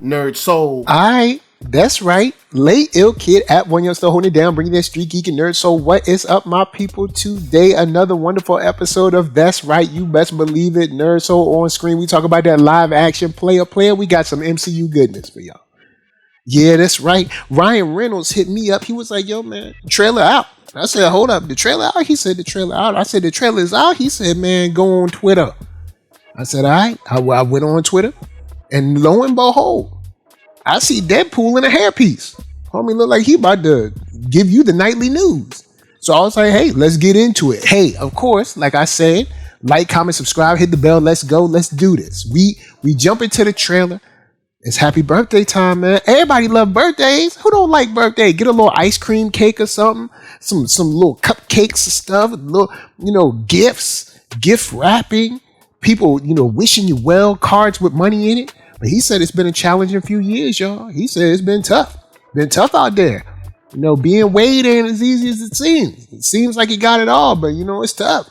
NERDSoul. Alright, that's right. Late Ill Kid at OneYoungsta holding it down, bringing that Street Geek and NERDSoul. What is up, my people? Today, another wonderful episode of That's Right, You Best Believe It, NERDSoul on screen. We talk about that live action player. We got some MCU goodness for y'all. Yeah, that's right. Ryan Reynolds hit me up. He was like, yo, man, trailer out. I said, hold up, the trailer out? He said, the trailer out. I said, the trailer is out? He said, man, go on Twitter. I said, all right. I went on Twitter, and lo and behold, I see Deadpool in a hairpiece. Homie look like he about to give you the nightly news. So I was like, hey, let's get into it. Hey, of course, like I said, like, comment, subscribe, hit the bell. Let's go. Let's do this. We jump into the trailer. It's happy birthday time, man. Everybody love birthdays. Who don't like birthday? Get a little ice cream cake or something. Some little cupcakes and stuff. Little, gifts, gift wrapping. People, wishing you well. Cards with money in it. But he said it's been a challenging few years, y'all. He said it's been tough. Been tough out there. Being Wade ain't as easy as it seems. It seems like he got it all, but it's tough.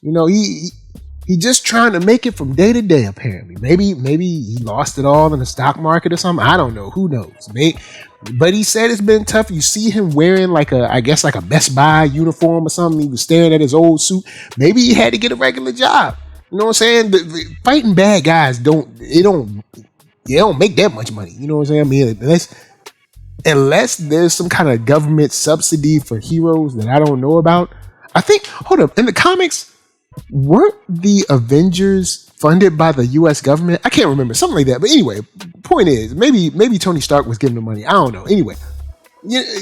He just trying to make it from day to day, apparently. Maybe he lost it all in the stock market or something. I don't know. Who knows? But he said it's been tough. You see him wearing like a Best Buy uniform or something. He was staring at his old suit. Maybe he had to get a regular job. You know what I'm saying? Fighting bad guys don't make that much money. You know what I'm saying? Unless there's some kind of government subsidy for heroes that I don't know about. I think, hold up, in the comics, weren't the Avengers funded by the US government? I can't remember, something like that. But anyway, point is, maybe Tony Stark was giving the money. I don't know. Anyway,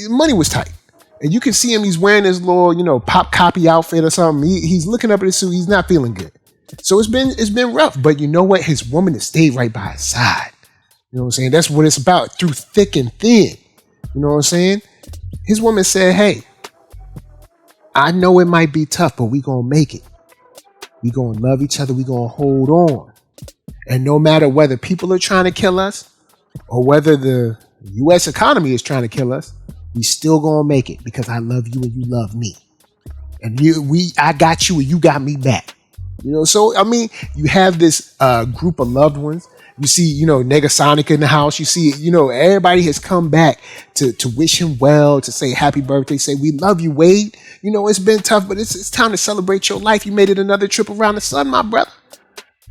money was tight. And you can see him, he's wearing his little, pop copy outfit or something. He's looking up at his suit, he's not feeling good. So it's been rough, but you know what? His woman has stayed right by his side. You know what I'm saying? That's what it's about, through thick and thin. You know what I'm saying? His woman said, hey, I know it might be tough, but we gonna make it. We gonna love each other. We gonna hold on. And no matter whether people are trying to kill us or whether the U.S. economy is trying to kill us, we still gonna make it because I love you and you love me. And I got you and you got me back. So, you have this group of loved ones. You see, Negasonic in the house. You see, everybody has come back to wish him well, to say happy birthday, say, we love you, Wade. It's been tough, but it's time to celebrate your life. You made it another trip around the sun, my brother.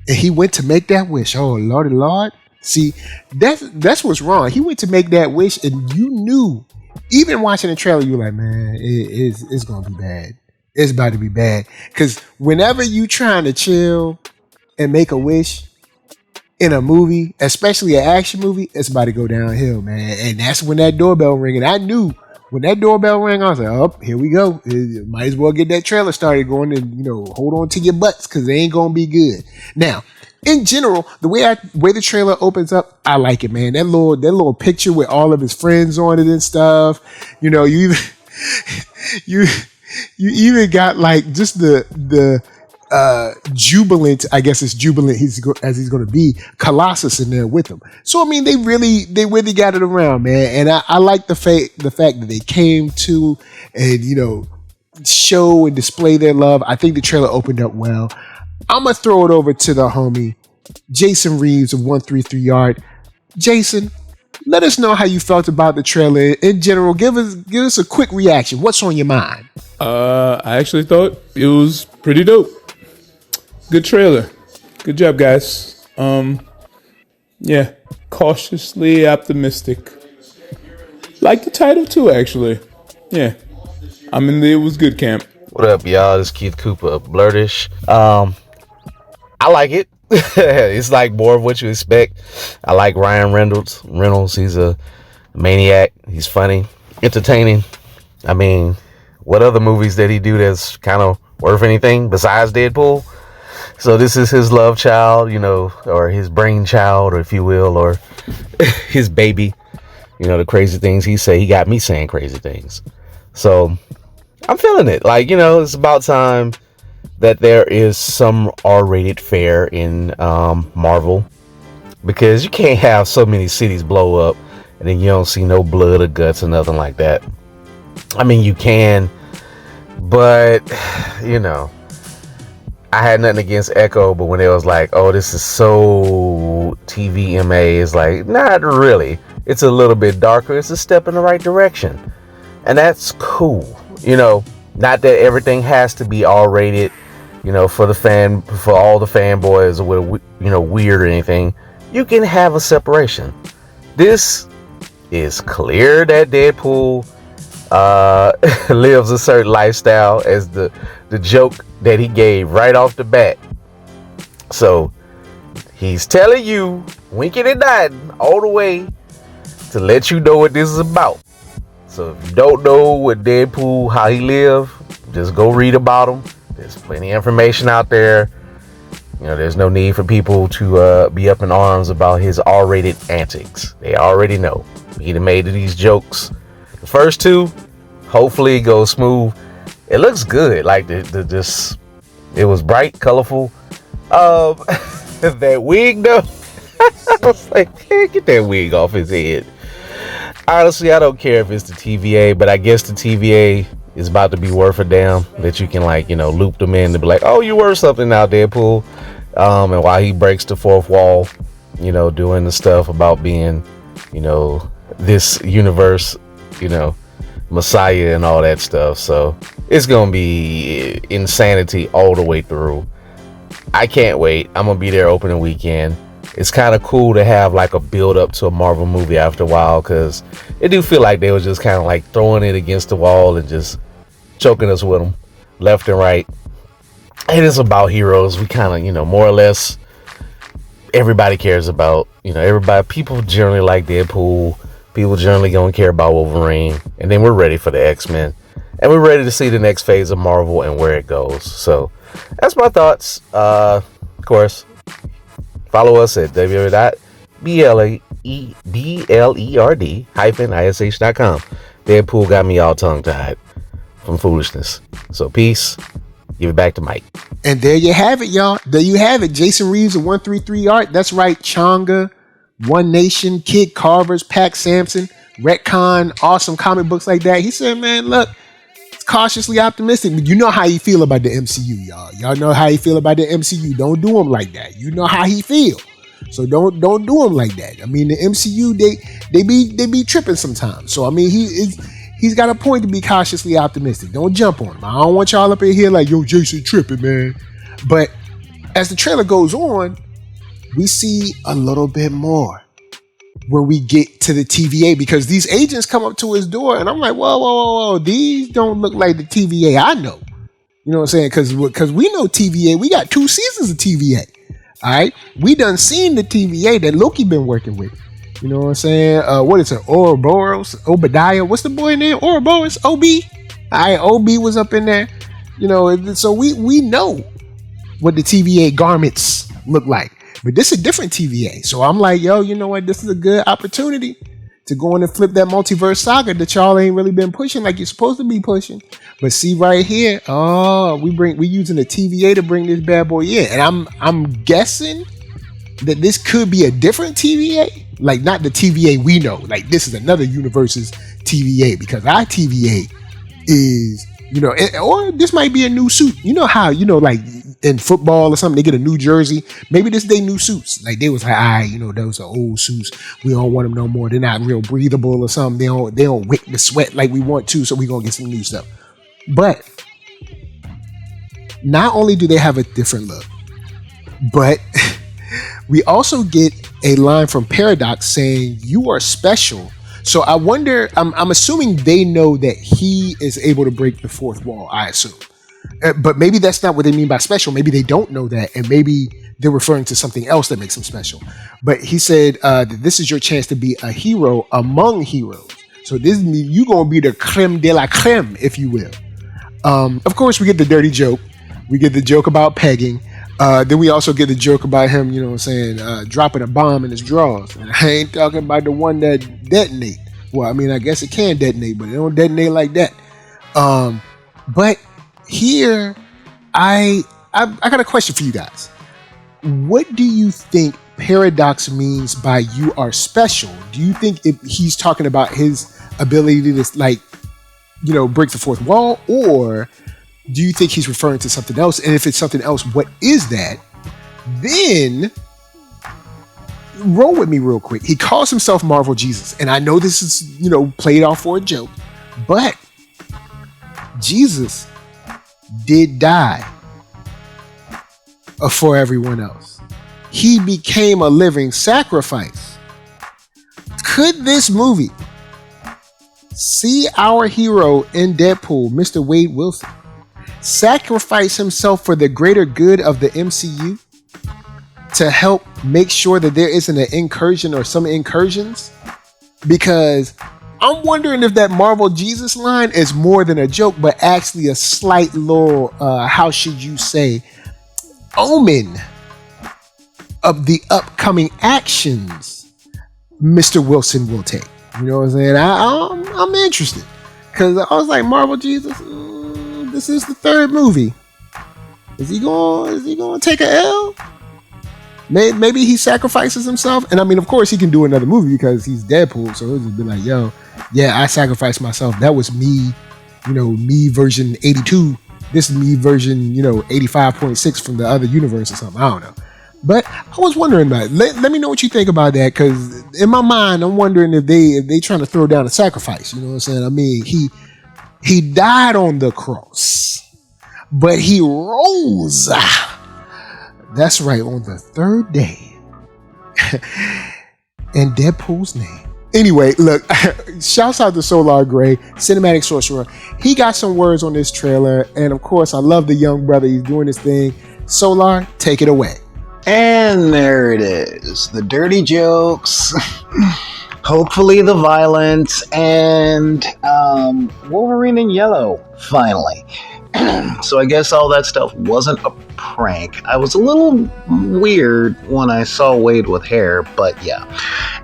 And he went to make that wish. Oh, Lordy Lord. See, that's what's wrong. He went to make that wish, and you knew, even watching the trailer, you were like, man, it's going to be bad. It's about to be bad. Because whenever you trying to chill and make a wish in a movie, especially an action movie, it's about to go downhill, man. And that's when that doorbell rang. And I knew when that doorbell rang, I was like, oh, here we go. Might as well get that trailer started going and, hold on to your butts because they ain't going to be good. Now, in general, the way the trailer opens up, I like it, man. That little picture with all of his friends on it and stuff. You even got like just the jubilant, I guess it's jubilant as he's going to be, Colossus in there with him. So they really got it around, man. And I like the fact that they came to and show and display their love. I think the trailer opened up well. I'm gonna throw it over to the homie Jason Reeves of 133 Yard. Jason, let us know how you felt about the trailer in general. Give us a quick reaction. What's on your mind? I actually thought it was pretty dope. Good trailer. Good job, guys. Yeah, cautiously optimistic. Like the title too, actually. Yeah, I'm in the it was good camp. What up, y'all? This is Keith Cooper of Blurtish. I like it. It's like more of what you expect. I like Ryan Reynolds. He's a maniac. He's funny, entertaining. What other movies did he do that's kind of worth anything besides Deadpool? So this is his love child, or his brainchild, or if you will, or his baby. The crazy things he say. He got me saying crazy things. So I'm feeling it. It's about time that there is some R-rated fare in Marvel, because you can't have so many cities blow up and then you don't see no blood or guts or nothing like that. You can, but I had nothing against Echo, but when it was like, oh, this is so TVMA is like, not really. It's a little bit darker. It's a step in the right direction. And that's cool. Not that everything has to be R-rated, for all the fanboys or weird or anything. You can have a separation. This is clear that Deadpool lives a certain lifestyle, as the joke that he gave right off the bat. So he's telling you, winking and nodding all the way, to let you know what this is about. So if you don't know what Deadpool, how he live, just go read about him. There's plenty of information out there. There's no need for people to be up in arms about his R-rated antics. They already know. He done made these jokes. The first two, hopefully it goes smooth. It looks good. Like it was bright, colorful. That wig though. I was like, hey, get that wig off his head. Honestly, I don't care if it's the TVA, but I guess the TVA is about to be worth a damn, that you can loop them in to be like, oh, you worth something now, Deadpool. And while he breaks the fourth wall, doing the stuff about being, this universe, Messiah and all that stuff. So it's gonna be insanity all the way through. I can't wait. I'm gonna be there opening weekend. It's kind of cool to have like a build up to a Marvel movie after a while, because it do feel like they was just kind of like throwing it against the wall and just choking us with them left and right. It is about heroes. We kind of, more or less, everybody cares about, people generally like Deadpool. People generally gonna care about Wolverine. And then we're ready for the X-Men. And we're ready to see the next phase of Marvel and where it goes. So that's my thoughts. Of course, follow us at www.blerd-ish.com. Deadpool got me all tongue-tied from foolishness. So peace. Give it back to Mike. And there you have it, y'all. There you have it. Jason Reeves of 133 Art. That's right. Changa, One Nation, Kid Carver's, Pac Sampson, Retcon, awesome comic books like that. He said, man, look, it's cautiously optimistic. But you know how he feel about the MCU, y'all. Y'all know how he feel about the MCU. Don't do him like that. You know how he feel. So don't do him like that. I mean, the MCU, they be tripping sometimes. So I mean, he's got a point to be cautiously optimistic. Don't jump on him. I don't want y'all up in here like, yo, Jason tripping, man. But as the trailer goes on, we see a little bit more when we get to the TVA, because these agents come up to his door and I'm like, whoa. These don't look like the TVA I know. You know what I'm saying? Because we know TVA. We got 2 seasons of TVA. All right? We done seen the TVA that Loki been working with. You know what I'm saying? What is it? Ouroboros? Obadiah? What's the boy name? Ouroboros? OB? All right, OB was up in there. So we know what the TVA garments look like. But this is a different TVA. So I'm like, yo, you know what? This is a good opportunity to go in and flip that multiverse saga that y'all ain't really been pushing like you're supposed to be pushing. But see right here, we using the TVA to bring this bad boy in. And I'm guessing that this could be a different TVA. Like not the TVA we know. Like this is another universe's TVA, because our TVA is, or this might be a new suit. You know how, like in football or something, they get a new jersey. Maybe this they new suits. Like they was like, those are old suits. We don't want them no more. They're not real breathable or something. They don't wick the sweat like we want to. So we gonna get some new stuff. But not only do they have a different look, but we also get a line from Paradox saying, "You are special." So I wonder, I'm assuming they know that he is able to break the fourth wall, I assume. But maybe that's not what they mean by special. Maybe they don't know that, and maybe they're referring to something else that makes him special. But he said that this is your chance to be a hero among heroes. So this means you're going to be the creme de la creme, if you will. Of course, we get the dirty joke. We get the joke about pegging. Then we also get the joke about him, dropping a bomb in his drawers. And I ain't talking about the one that detonate. Well, I mean, I guess it can detonate, but it don't detonate like that. But here, I got a question for you guys. What do you think Paradox means by "you are special"? Do you think he's talking about his ability to break the fourth wall, or do you think he's referring to something else? And if it's something else, what is that? Then roll with me real quick. He calls himself Marvel Jesus, and I know this is, played off for a joke, but Jesus did die for everyone else. He became a living sacrifice. Could this movie see our hero in Deadpool, Mr. Wade Wilson, sacrifice himself for the greater good of the MCU to help make sure that there isn't an incursion or some incursions? Because I'm wondering if that Marvel Jesus line is more than a joke, but actually a slight little, how should you say, omen of the upcoming actions Mr. Wilson will take. You know what I'm saying? I'm interested, because I was like, Marvel Jesus, this is the third movie. Is he going to take a L? Maybe he sacrifices himself, and I mean, of course, he can do another movie because he's Deadpool. So he'll just be like, "Yo, yeah, I sacrificed myself. That was me, me version 82. This is me version, 85.6 from the other universe or something. I don't know." But I was wondering about it. Let me know what you think about that, because in my mind, I'm wondering if they trying to throw down a sacrifice. You know what I'm saying? I mean, he died on the cross, but he rose. That's right, on the third day. In Deadpool's name. Anyway, look, shouts out to Solar Grey, Cinematic Sorcerer. He got some words on this trailer, and of course, I love the young brother. He's doing his thing. Solar, take it away. And there it is. The dirty jokes, hopefully the violence, and Wolverine in yellow, finally. So I guess all that stuff wasn't a prank. I was a little weird when I saw Wade with hair, but yeah.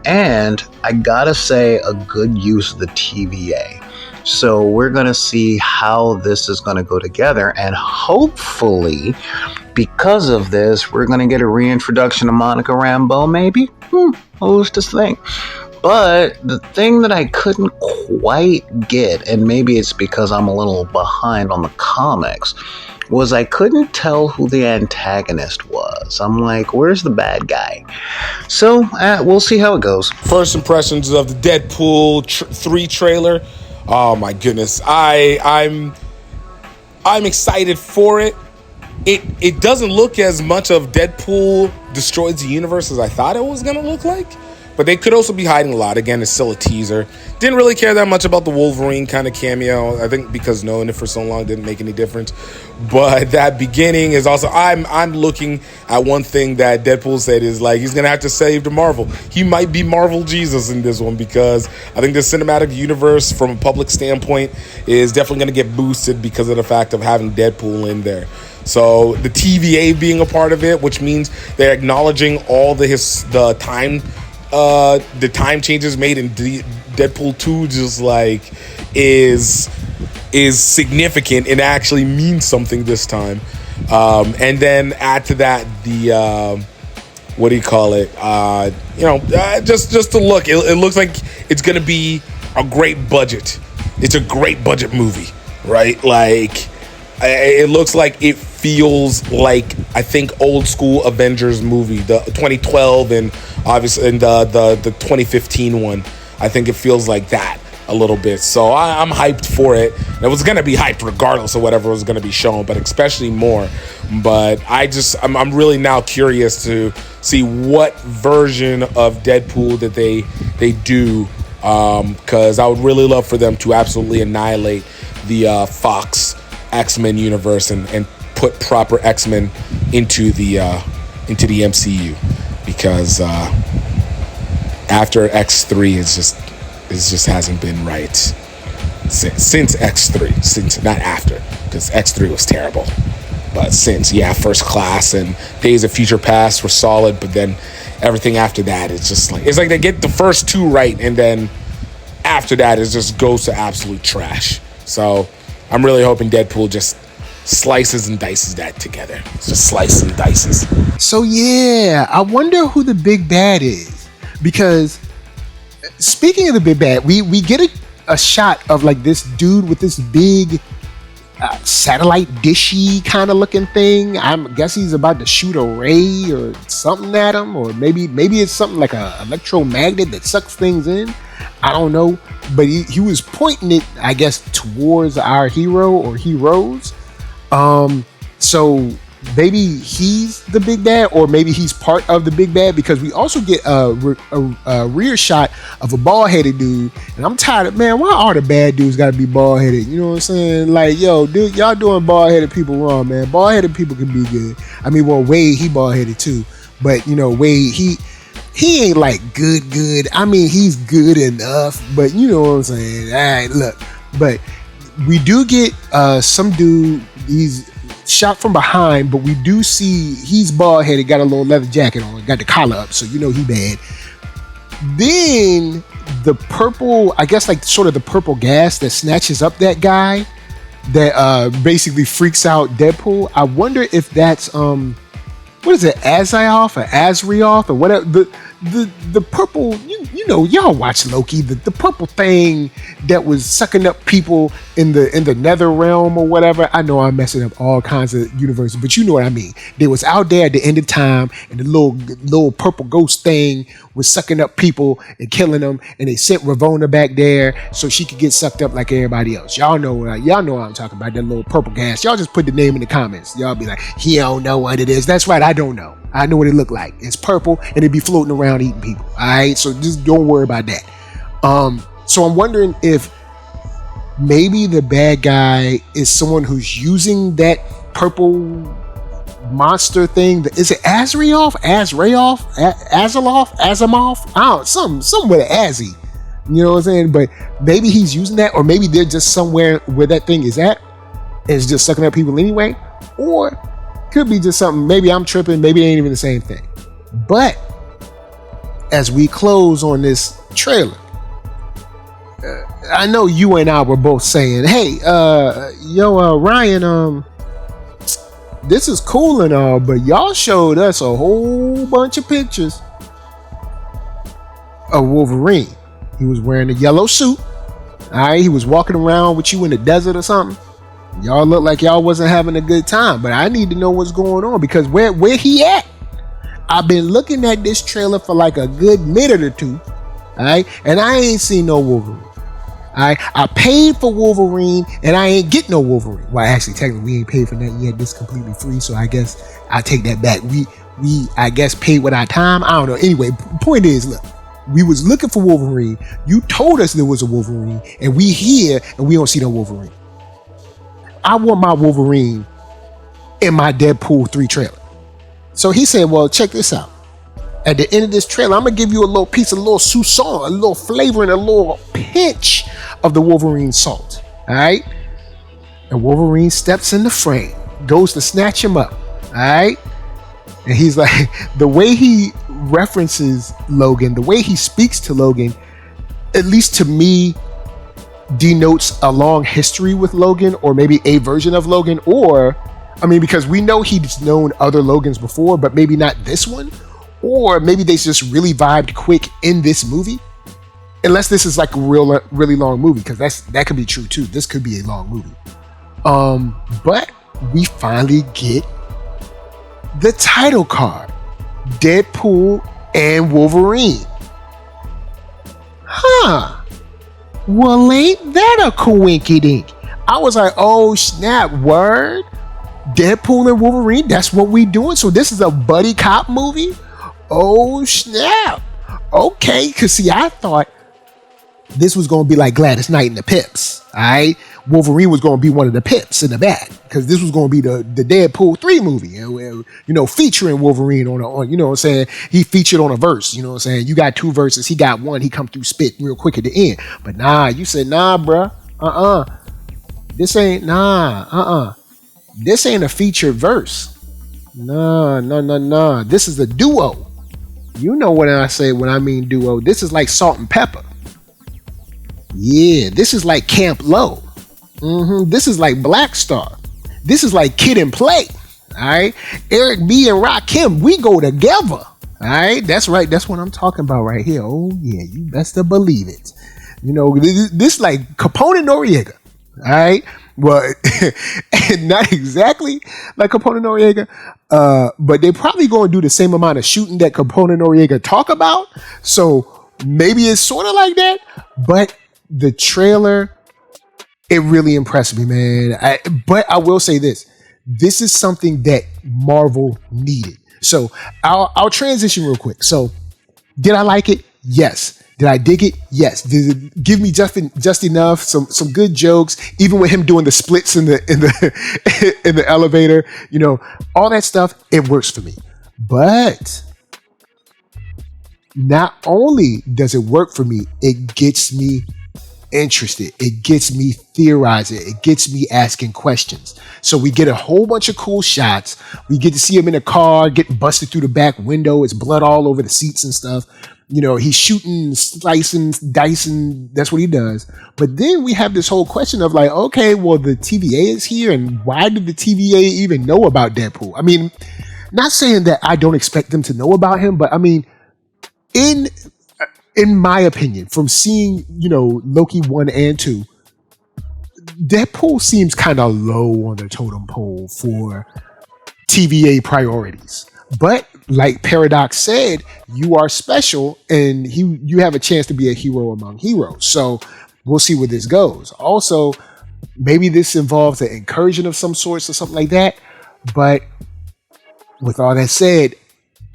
And I gotta say, a good use of the TVA. So we're gonna see how this is gonna go together, and hopefully, because of this, we're gonna get a reintroduction of Monica Rambeau, maybe? Who's to think? But the thing that I couldn't quite get, and maybe it's because I'm a little behind on the comics, was I couldn't tell who the antagonist was. I'm like, where's the bad guy? So, we'll see how it goes. First impressions of the Deadpool 3 trailer. Oh my goodness. I'm excited for it. It doesn't look as much of Deadpool Destroys the Universe as I thought it was going to look like. But they could also be hiding a lot. Again, it's still a teaser. Didn't really care that much about the Wolverine kind of cameo. I think because knowing it for so long didn't make any difference. But that beginning is also... I'm looking at one thing that Deadpool said is like, he's going to have to save to Marvel. He might be Marvel Jesus in this one, because I think the cinematic universe from a public standpoint is definitely going to get boosted because of the fact of having Deadpool in there. So the TVA being a part of it, which means they're acknowledging all the time changes made in Deadpool 2 just like is significant and actually means something this time. And then add to that the what do you call it? Just to look, it looks like it's gonna be a great budget. It's a great budget movie, right? Like it looks like it feels like, I think, old school Avengers movie, the 2012 and obviously and the 2015 one. I think it feels like that a little bit. So I'm hyped for it. It was gonna be hyped regardless of whatever was gonna be shown, but especially more. But I'm really now curious to see what version of Deadpool that they do, because I would really love for them to absolutely annihilate the Fox X-Men universe and put proper X-Men into the MCU, because after X3 it just hasn't been right since X3, since not after, because X3 was terrible, but since First Class and Days of Future Past were solid, but then everything after that is just like, it's like they get the first two right, and then after that it just goes to absolute trash. So I'm really hoping Deadpool just slices and dices that together. It's just slices and dices. So yeah, I wonder who the big bad is, because speaking of the big bad, we get a shot of like this dude with this big satellite dishy kind of looking thing. I guess he's about to shoot a ray or something at him, or maybe it's something like a electromagnet that sucks things in. I don't know, but he was pointing it, I guess, towards our hero or heroes. So maybe he's the big bad, or maybe he's part of the big bad, because we also get a rear shot of a bald-headed dude, and I'm tired of, man, why all the bad dudes gotta be bald-headed? You know what I'm saying? Like, yo, dude, y'all doing bald-headed people wrong, man. Bald-headed people can be good. I mean, well, Wade, he bald-headed too, but you know, Wade, he ain't like good. I mean, he's good enough, but you know what I'm saying? All right, look, but we do get some dude, he's shot from behind, but we do see he's bald headed, got a little leather jacket on, got the collar up, so you know he bad. Then the purple, I guess like sort of the purple gas that snatches up that guy that basically freaks out Deadpool. I wonder if that's what is it, Azioth or Azrioth or whatever, the purple, you know, y'all watch Loki, the purple thing that was sucking up people in the nether realm or whatever. I know I'm messing up all kinds of universes, but you know what I mean. They was out there at the end of time, and the little purple ghost thing was sucking up people and killing them, and they sent Ravonna back there so she could get sucked up like everybody else. Y'all know what I'm talking about, that little purple gas. Y'all just put the name in the comments. Y'all be like, he don't know what it is. That's right, I don't know. I know what it looked like. It's purple, and it'd be floating around eating people. All right, so just don't worry about that. So I'm wondering if maybe the bad guy is someone who's using that purple monster thing. Is it Azraoth? Azamoth? I don't, something with an Azzy. You know what I'm saying? But maybe he's using that, or maybe they're just somewhere where that thing is at, and it's just sucking up people anyway. Or could be just something, maybe I'm tripping, maybe it ain't even the same thing. But as we close on this trailer, I know you and I were both saying, hey, Ryan, this is cool and all, but y'all showed us a whole bunch of pictures of Wolverine. He was wearing a yellow suit. All right, he was walking around with you in the desert or something. Y'all look like y'all wasn't having a good time, but I need to know what's going on, because where he at? I've been looking at this trailer for like a good minute or two, all right, and I ain't seen no Wolverine. All right, I paid for Wolverine and I ain't get no Wolverine. Well, actually, technically, we ain't paid for nothing yet. This is completely free, so I guess I take that back. We I guess paid with our time. I don't know. Anyway, point is, look, we was looking for Wolverine. You told us there was a Wolverine, and we here and we don't see no Wolverine. I want my Wolverine in my Deadpool 3 trailer. So he said, well, check this out. At the end of this trailer, I'm going to give you a little piece, a little soupçon, a little flavor, and a little pinch of the Wolverine salt. All right? And Wolverine steps in the frame, goes to snatch him up. All right? And he's like, the way he references Logan, the way he speaks to Logan, at least to me, denotes a long history with Logan, or maybe a version of Logan, or, I mean, because we know he's known other Logans before, but maybe not this one, or maybe they just really vibed quick in this movie, unless this is like a really long movie, because that could be true too. This could be a long movie. But we finally get the title card, Deadpool and Wolverine. Well, ain't that a coinkydink? I was like, oh snap, word? Deadpool and Wolverine, that's what we doing? So this is a buddy cop movie? Oh snap. Okay, because see, I thought this was going to be like Gladys Knight and the Pips. Alright? Wolverine was going to be one of the Pips in the back, because this was going to be the Deadpool 3 movie, you know, featuring Wolverine on, you know what I'm saying? He featured on a verse, you know what I'm saying? You got 2 verses, he got 1, he come through spit real quick at the end. But nah, you said, nah, bruh. This ain't a featured verse. Nah. This is a duo. You know what I say when I mean duo. This is like Salt and Pepper. Yeah, this is like Camp Low. This is like Black Star. This is like Kid and Play. Alright? Eric B and Rakim, we go together. Alright? That's right. That's what I'm talking about right here. Oh yeah, you best to believe it. You know, this like Capone and Noriega. Alright? Well, not exactly like Capone and Noriega, but they probably going to do the same amount of shooting that Capone and Noriega talk about. So maybe it's sort of like that. But the trailer, it really impressed me, man. But I will say this. This is something that Marvel needed. So I'll transition real quick. So did I like it? Yes. Did I dig it? Yes. Did it give me just enough? Some good jokes, even with him doing the splits in the in the elevator, you know, all that stuff, it works for me. But not only does it work for me, it gets me interested. It gets me theorizing. It gets me asking questions. So we get a whole bunch of cool shots. We get to see him in a car, getting busted through the back window. It's blood all over the seats and stuff. You know, he's shooting, slicing, dicing. That's what he does. But then we have this whole question of like, okay, well, the TVA is here. And why did the TVA even know about Deadpool? I mean, not saying that I don't expect them to know about him, but I mean, in my opinion, from seeing, you know, Loki 1 and 2, Deadpool seems kind of low on the totem pole for TVA priorities. But like Paradox said, you are special and you have a chance to be a hero among heroes. So we'll see where this goes. Also, maybe this involves an incursion of some sorts or something like that. But with all that said,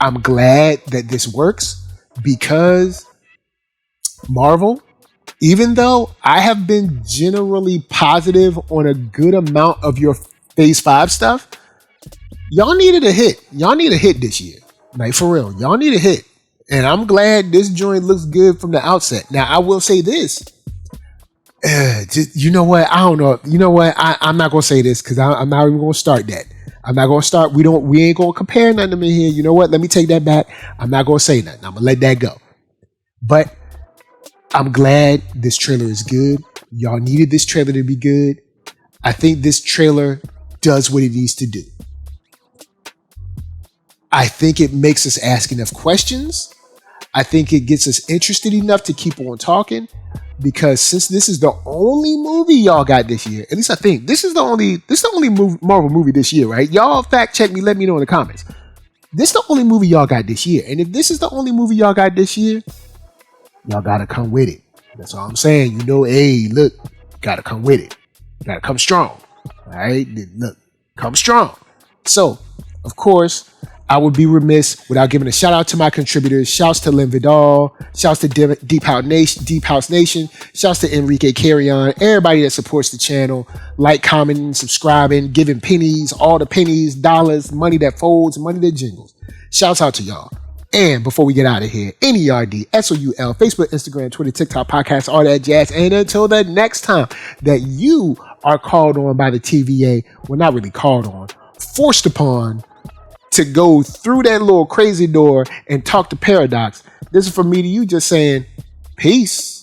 I'm glad that this works because Marvel, even though I have been generally positive on a good amount of your Phase 5 stuff, y'all needed a hit. Y'all need a hit this year. Like, for real. Y'all need a hit. And I'm glad this joint looks good from the outset. Now, I will say this. You know what? I don't know. You know what? I'm not going to say this because I'm not even going to start that. I'm not going to start. We ain't going to compare nothing in here. You know what? Let me take that back. I'm not going to say nothing. I'm going to let that go. But I'm glad this trailer is good. Y'all needed this trailer to be good. I think this trailer does what it needs to do. I think it makes us ask enough questions. I think it gets us interested enough to keep on talking because since this is the only movie y'all got this year, at least I think this is the only Marvel movie this year, right? Y'all fact check me, let me know in the comments. This is the only movie y'all got this year. And if this is the only movie y'all got this year, y'all gotta come with it. That's all I'm saying. You know, hey, look, gotta come with it. Gotta come strong. All right? Look, come strong. So, of course, I would be remiss without giving a shout out to my contributors. Shouts to Lynn Vidal. Shouts to Deep House Nation. Shouts to Enrique Carrion. Everybody that supports the channel. Like, commenting, subscribing, giving pennies, all the pennies, dollars, money that folds, money that jingles. Shouts out to y'all. And before we get out of here, NERDSoul, Facebook, Instagram, Twitter, TikTok, podcast, all that jazz. And until the next time that you are called on by the TVA, well, not really called on, forced upon to go through that little crazy door and talk to Paradox. This is from me to you just saying, peace.